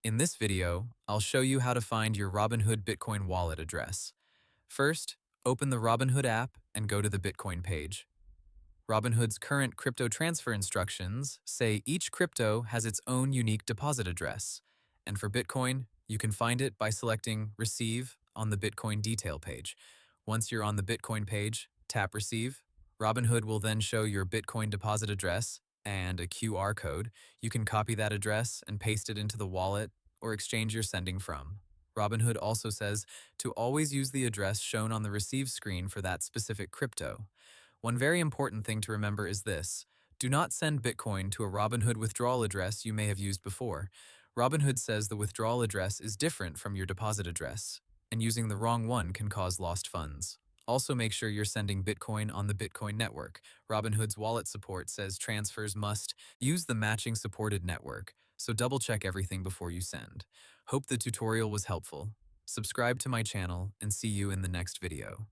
In this video, I'll show you how to find your Robinhood Bitcoin wallet address. First, open the Robinhood app and go to the Bitcoin page. Robinhood's current crypto transfer instructions say each crypto has its own unique deposit address. And for Bitcoin, you can find it by selecting Receive on the Bitcoin detail page. Once you're on the Bitcoin page, tap Receive. Robinhood will then show your Bitcoin deposit address and a QR code. You can copy that address and paste it into the wallet or exchange you're sending from. Robinhood also says to always use the address shown on the receive screen for that specific crypto. One very important thing to remember is this: do not send Bitcoin to a Robinhood withdrawal address you may have used before. Robinhood says the withdrawal address is different from your deposit address, and using the wrong one can cause lost funds. Also, make sure you're sending Bitcoin on the Bitcoin network. Robinhood's wallet support says transfers must use the matching supported network, so double check everything before you send. Hope the tutorial was helpful. Subscribe to my channel and see you in the next video.